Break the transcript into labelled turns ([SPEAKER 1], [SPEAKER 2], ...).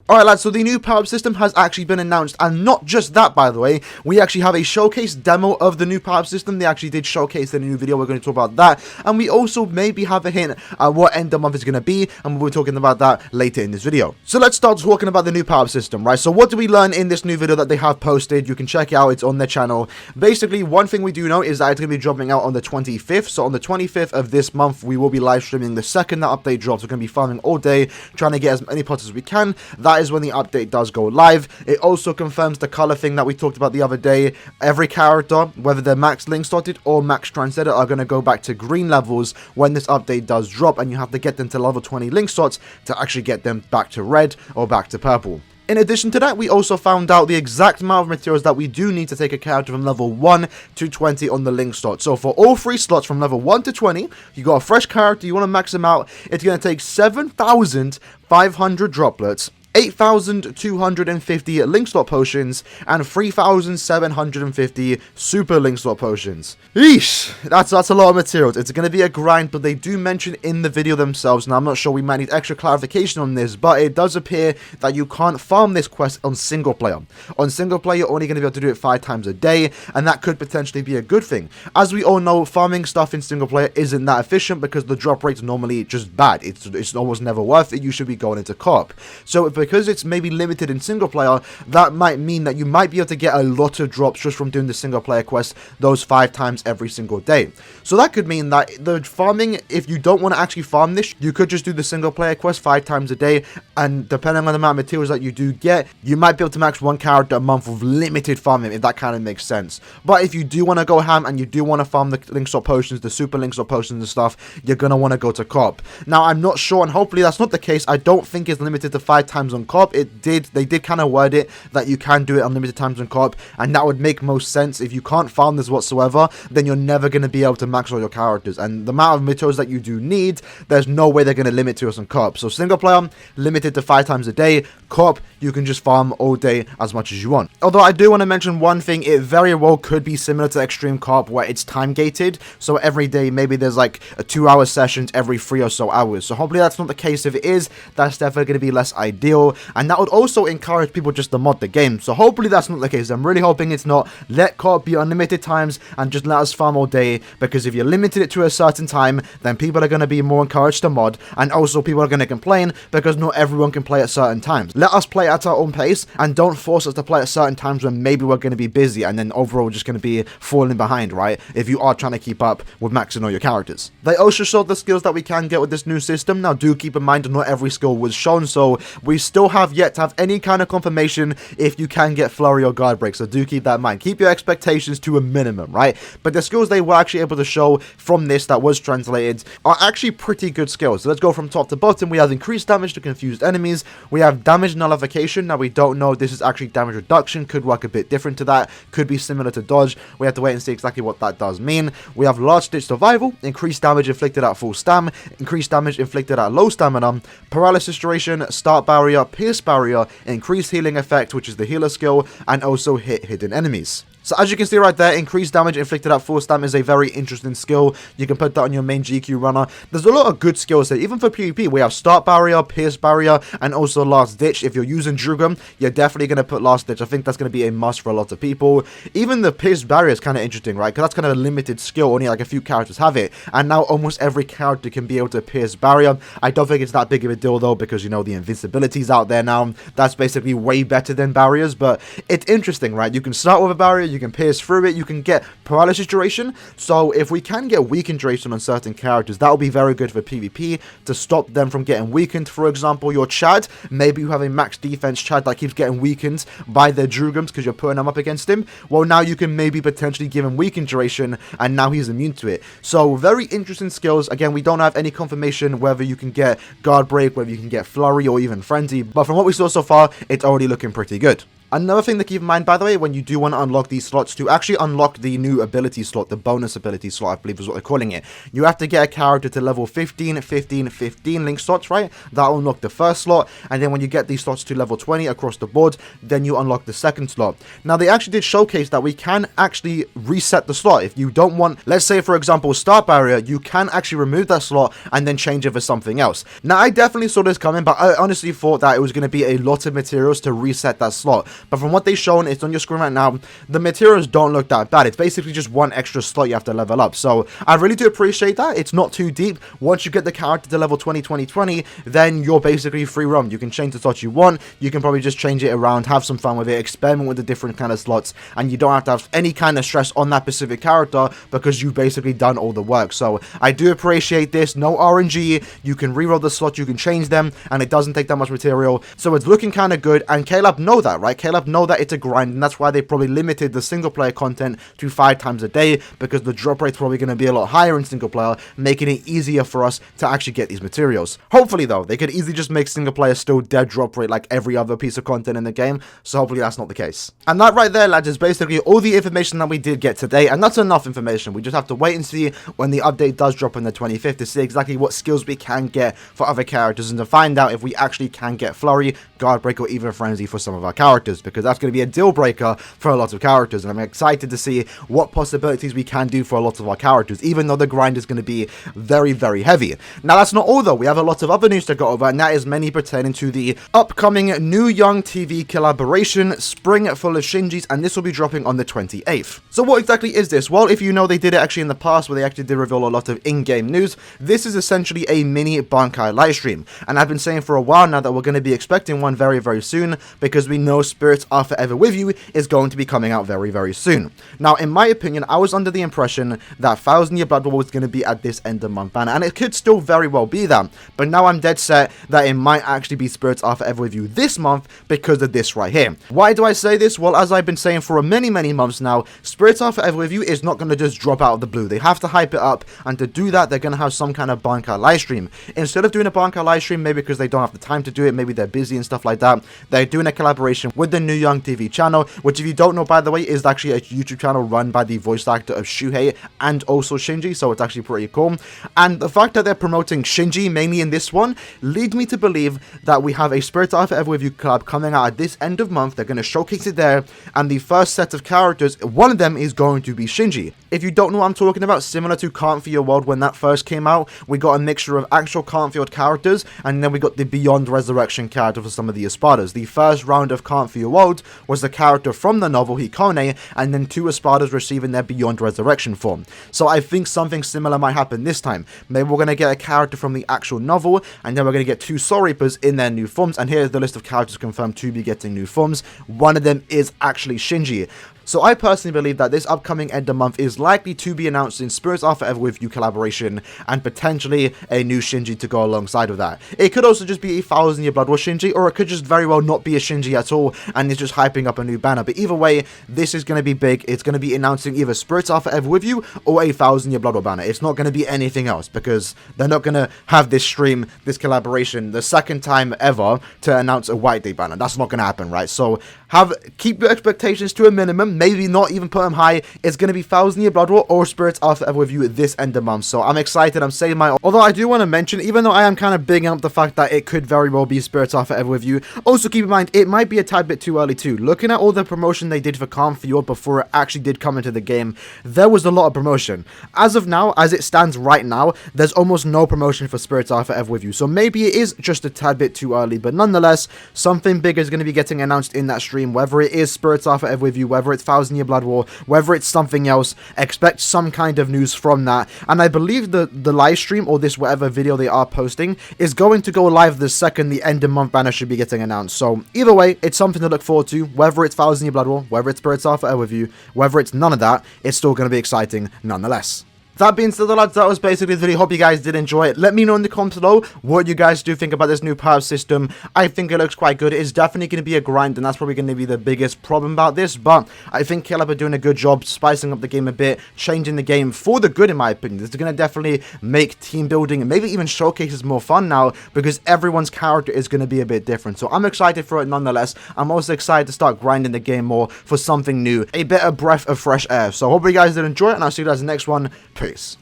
[SPEAKER 1] Alright lads, so the new power-up system has actually been announced, and not just that, by the way, we actually have a showcase demo of the new power-up system. They actually did showcase in a new video. We're going to talk about that, and we also maybe have a hint at what end of month is going to be, and we'll be talking about that later in this video. So let's start talking about the new power-up system, right? So what do we learn in this new video that they have posted? You can check it out, it's on their channel. Basically, one thing we do know is that it's going to be dropping out on the 25th, so on the 25th of this month, we will be live streaming the second that update drops. We're going to be farming all day, trying to get as many pots as we can. That is when the update does go live. It also confirms the color thing that we talked about the other day. Every character, whether they're max link slotted or max translated, are going to go back to green levels when this update does drop, and you have to get them to level 20 link slots to actually get them back to red or back to purple. In addition to that, we also found out the exact amount of materials that we do need to take a character from level 1 to 20 on the link slot. So for all 3 slots from level 1 to 20, you got a fresh character, you want to max them out, it's going to take 7,500 droplets, 8,250 link slot potions, and 3,750 super link slot potions. Eesh, that's a lot of materials. It's going to be a grind, but they do mention in the video themselves, and I'm not sure, we might need extra clarification on this, but it does appear that you can't farm this quest on single player. On single player, you're only going to be able to do it 5 times a day, and that could potentially be a good thing. As we all know, farming stuff in single player isn't that efficient because the drop rate's normally just bad. It's almost never worth it. You should be going into co-op. So because it's maybe limited in single player, that might mean that you might be able to get a lot of drops just from doing the single player quest those 5 times every single day. So that could mean that the farming, if you don't want to actually farm this, you could just do the single player quest 5 times a day, and depending on the amount of materials that you do get, you might be able to max one character a month with limited farming, if that kind of makes sense. But if you do want to go ham and you do want to farm the link slot potions, the super link slot potions and stuff, you're going to want to go to co-op. Now, I'm not sure, and hopefully that's not the case. I don't think it's limited to 5 times on co-op. They did kind of word it that you can do it unlimited times on co-op, and that would make most sense. If you can't farm this whatsoever, then you're never going to be able to max all your characters, and the amount of materials that you do need, there's no way they're going to limit to us on co-op. So single player, limited to 5 times a day. Co-op, you can just farm all day as much as you want. Although I do want to mention one thing, it very well could be similar to extreme co-op where it's time gated, so every day maybe there's like a 2-hour sessions every 3 or so hours. So hopefully that's not the case. If it is, that's definitely going to be less ideal, and that would also encourage people just to mod the game. So hopefully that's not the case. I'm really hoping it's not. Let co-op be unlimited times and just let us farm all day, because if you limited it to a certain time, then people are going to be more encouraged to mod, and also people are going to complain because not everyone can play at certain times. Let us play at our own pace, and don't force us to play at certain times when maybe we're going to be busy, and then overall we're just going to be falling behind, right? If you are trying to keep up with maxing all your characters. They also showed the skills that we can get with this new system. Now do keep in mind not every skill was shown, so we still have yet to have any kind of confirmation if you can get flurry or guard break, so do keep that in mind. Keep your expectations to a minimum, right? But the skills they were actually able to show from this that was translated are actually pretty good skills. So let's go from top to bottom. We have increased damage to confused enemies. We have damage nullification. Now we don't know, this is actually damage reduction, could work a bit different to that, could be similar to dodge. We have to wait and see exactly what that does mean. We have large ditch survival, increased damage inflicted at full stam, increased damage inflicted at low stamina, paralysis duration, start barrier, pierce barrier, increased healing effect, which is the healer skill, and also hit hidden enemies. So as you can see right there, increased damage inflicted at full stam is a very interesting skill. You can put that on your main GQ runner. There's a lot of good skills here, even for PvP. We have start barrier, pierce barrier, and also last ditch. If you're using Drugum, you're definitely going to put last ditch. I think that's going to be a must for a lot of people. Even the pierce barrier is kind of interesting, right? Because that's kind of a limited skill. Only like a few characters have it. And now almost every character can be able to pierce barrier. I don't think it's that big of a deal though, because you know the invincibility's out there now. That's basically way better than barriers, but it's interesting, right? You can start with a barrier, you can pierce through it, you can get paralysis duration. So if we can get weakened duration on certain characters, that will be very good for PvP to stop them from getting weakened. For example, your Chad, maybe you have a max defense Chad that keeps getting weakened by their Drugums because you're putting them up against him. Well, now you can maybe potentially give him weakened duration, and now he's immune to it. So very interesting skills. Again, we don't have any confirmation whether you can get guard break, whether you can get flurry or even frenzy, but from what we saw so far, it's already looking pretty good. Another thing to keep in mind, by the way, when you do want to unlock these slots, to actually unlock the new ability slot, the bonus ability slot, I believe is what they're calling it, you have to get a character to level 15, 15, 15 link slots, right? That'll unlock the first slot, and then when you get these slots to level 20 across the board, then you unlock the second slot. Now, they actually did showcase that we can actually reset the slot. If you don't want, let's say, for example, start barrier, you can actually remove that slot and then change it for something else. Now, I definitely saw this coming, but I honestly thought that it was going to be a lot of materials to reset that slot. But from what they've shown, it's on your screen right now, the materials don't look that bad. It's basically just one extra slot you have to level up. So I really do appreciate that. It's not too deep. Once you get the character to level 20, 20, 20, then you're basically free roam. You can change the slots you want. You can probably just change it around, have some fun with it, experiment with the different kind of slots, and you don't have to have any kind of stress on that specific character because you've basically done all the work. So I do appreciate this. No RNG. You can reroll the slots, you can change them, and it doesn't take that much material. So it's looking kind of good, and Caleb know that, right? Caleb know that it's a grind, and that's why they probably limited the single player content to 5 times a day, because the drop rate's probably going to be a lot higher in single player, making it easier for us to actually get these materials. Hopefully though, they could easily just make single player still dead drop rate like every other piece of content in the game, so hopefully that's not the case. And that right there, lads, is basically all the information that we did get today, and that's enough information. We just have to wait and see when the update does drop on the 25th to see exactly what skills we can get for other characters, and to find out if we actually can get Flurry, Guard Break, or even Frenzy for some of our characters, because that's going to be a deal breaker for a lot of characters, and I'm excited to see what possibilities we can do for a lot of our characters, even though the grind is going to be very, very heavy. Now, that's not all though. We have a lot of other news to go over, and that is mainly pertaining to the upcoming new Young TV collaboration, Spring Full of Shinjis, and this will be dropping on the 28th. So what exactly is this? Well, if you know, they did it actually in the past, where they actually did reveal a lot of in-game news. This is essentially a mini Bankai livestream, and I've been saying for a while now that we're going to be expecting one very, very soon, because we know Spirits Are Forever With You is going to be coming out very, very soon. Now, in my opinion, I was under the impression that 1000 Year Blood War was going to be at this end of month banner, and it could still very well be that, but now I'm dead set that it might actually be Spirits Are Forever With You this month because of this right here. Why do I say this? Well, as I've been saying for many, many months now, Spirits Are Forever With You is not going to just drop out of the blue. They have to hype it up, and to do that, they're going to have some kind of Bankai livestream. Instead of doing a Bankai livestream, maybe because they don't have the time to do it, maybe they're busy and stuff like that, they're doing a collaboration with the new Young TV channel, which, if you don't know, by the way, is actually a YouTube channel run by the voice actor of Shuhei and also Shinji, so it's actually pretty cool. And the fact that they're promoting Shinji mainly in this one leads me to believe that we have a Spirits Are Forever With You collab coming out at this end of month. They're going to showcase it there, and the first set of characters, one of them is going to be Shinji. If you don't know what I'm talking about, similar to Can't Feel Your World when that first came out, we got a mixture of actual Can't Feel characters, and then we got the Beyond Resurrection character for some of the Espadas. The first round of Can't Feel Your World was the character from the novel Hikone, and then 2 Espadas receiving their Beyond Resurrection form. So I think something similar might happen this time. Maybe we're going to get a character from the actual novel, and then we're going to get 2 Soul Reapers in their new forms, and here's the list of characters confirmed to be getting new forms. One of them is actually Shinji. So I personally believe that this upcoming end of month is likely to be announced in Spirits Are Forever With You collaboration, and potentially a new Shinji to go alongside of that. It could also just be a 1000 Year Blood War Shinji, or it could just very well not be a Shinji at all, and it's just hyping up a new banner. But either way, this is going to be big. It's going to be announcing either Spirits Are Forever With You or a 1000 Year Blood War banner. It's not going to be anything else, because they're not going to have this stream, this collaboration, the second time ever to announce a White Day banner. That's not going to happen, right? So keep your expectations to a minimum, maybe not even put them high. It's going to be 1000 Year Blood War or Spirits Are Forever With You at this end of month, so I'm excited. I'm saying my, although I do want to mention, even though I am kind of bigging up the fact that it could very well be Spirits Are Forever With You, also keep in mind, it might be a tad bit too early too. Looking at all the promotion they did for Can't Feel Your World before it actually did come into the game, there was a lot of promotion. As of now, as it stands right now, there's almost no promotion for Spirits Are Forever With You, so maybe it is just a tad bit too early, but nonetheless, something big is going to be getting announced in that stream, whether it is Spirits Are Forever With You, whether it's 1000 Year Blood War, whether it's something else. Expect some kind of news from that, and I believe the live stream, or this whatever video they are posting, is going to go live the second the end of month banner should be getting announced. So either way, it's something to look forward to, whether it's 1000 Year Blood War, whether it's Spirits Are Forever With You, whether it's none of that, it's still going to be exciting nonetheless. That being said, lads, that was basically the video. Hope you guys did enjoy it. Let me know in the comments below what you guys do think about this new power system. I think it looks quite good. It's definitely going to be a grind, and that's probably going to be the biggest problem about this, but I think Caleb are doing a good job spicing up the game a bit, changing the game for the good, in my opinion. This is going to definitely make team building and maybe even showcases more fun now, because everyone's character is going to be a bit different. So I'm excited for it nonetheless. I'm also excited to start grinding the game more for something new, a better breath of fresh air. So I hope you guys did enjoy it, and I'll see you guys in the next one. Peace.